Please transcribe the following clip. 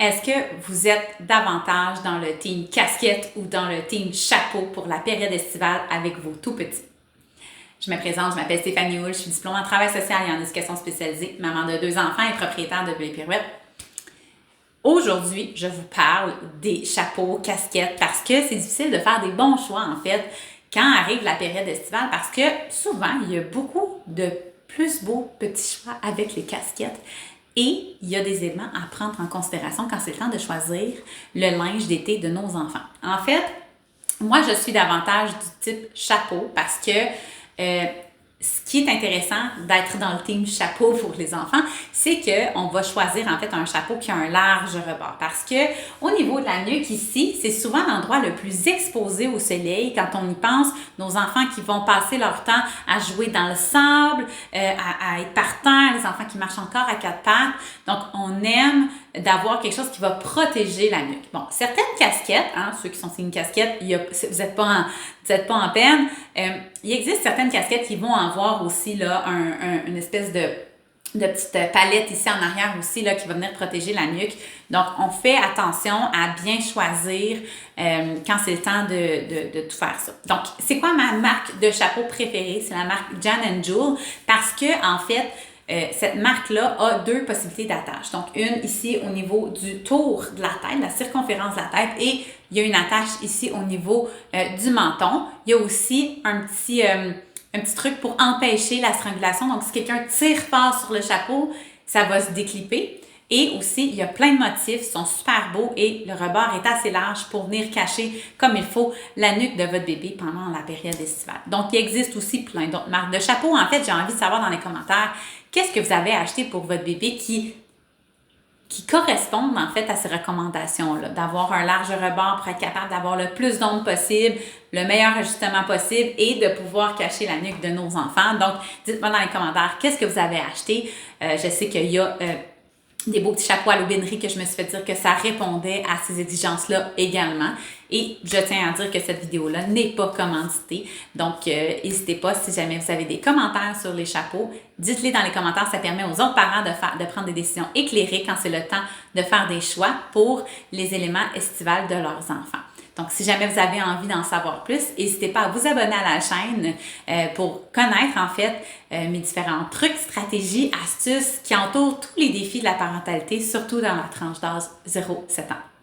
Est-ce que vous êtes davantage dans le team casquette ou dans le team chapeau pour la période estivale avec vos tout-petits? Je me présente, je m'appelle Stéphanie Houle, je suis diplômée en travail social et en éducation spécialisée, maman de 2 enfants et propriétaire de Bleu Pirouette. Aujourd'hui, je vous parle des chapeaux, casquettes, parce que c'est difficile de faire des bons choix, en fait, quand arrive la période estivale, parce que souvent, il y a beaucoup de plus beaux petits choix avec les casquettes. Et il y a des éléments à prendre en considération quand c'est le temps de choisir le linge d'été de nos enfants. En fait, moi, je suis davantage du type chapeau parce que ce qui est intéressant d'être dans le team chapeau pour les enfants, c'est qu'on va choisir en fait un chapeau qui a un large rebord. Parce que au niveau de la nuque ici, c'est souvent l'endroit le plus exposé au soleil. Quand on y pense, nos enfants qui vont passer leur temps à jouer dans le sable, à être par terre, les enfants qui marchent encore à 4 pattes. Donc, on aime d'avoir quelque chose qui va protéger la nuque. Bon, certaines casquettes, ceux qui sont sur une casquette, vous n'êtes pas en peine. Il existe certaines casquettes qui vont avoir aussi là, une espèce de petite palette ici en arrière aussi là, qui va venir protéger la nuque. Donc, on fait attention à bien choisir quand c'est le temps de tout faire ça. Donc, c'est quoi ma marque de chapeau préférée? C'est la marque Jan & Jewel parce que, en fait, cette marque-là a 2 possibilités d'attache. Donc, une ici au niveau du tour de la tête, la circonférence de la tête, et il y a une attache ici au niveau du menton. Il y a aussi un petit truc pour empêcher la strangulation. Donc, si quelqu'un tire fort sur le chapeau, ça va se déclipper. Et aussi, il y a plein de motifs, ils sont super beaux et le rebord est assez large pour venir cacher comme il faut la nuque de votre bébé pendant la période estivale. Donc, il existe aussi plein d'autres marques de chapeaux. En fait, j'ai envie de savoir dans les commentaires qu'est-ce que vous avez acheté pour votre bébé qui correspondent en fait à ces recommandations-là, d'avoir un large rebord pour être capable d'avoir le plus d'ondes possible, le meilleur ajustement possible et de pouvoir cacher la nuque de nos enfants. Donc, dites-moi dans les commentaires qu'est-ce que vous avez acheté. Je sais qu'il y a des beaux petits chapeaux à l'aubainerie que je me suis fait dire que ça répondait à ces exigences-là également. Et je tiens à dire que cette vidéo-là n'est pas commanditée. Donc, n'hésitez pas, si jamais vous avez des commentaires sur les chapeaux, dites-les dans les commentaires. Ça permet aux autres parents de prendre des décisions éclairées quand c'est le temps de faire des choix pour les éléments estivales de leurs enfants. Donc, si jamais vous avez envie d'en savoir plus, n'hésitez pas à vous abonner à la chaîne pour connaître en fait mes différents trucs, stratégies, astuces qui entourent tous les défis de la parentalité, surtout dans la tranche d'âge 0-7 ans.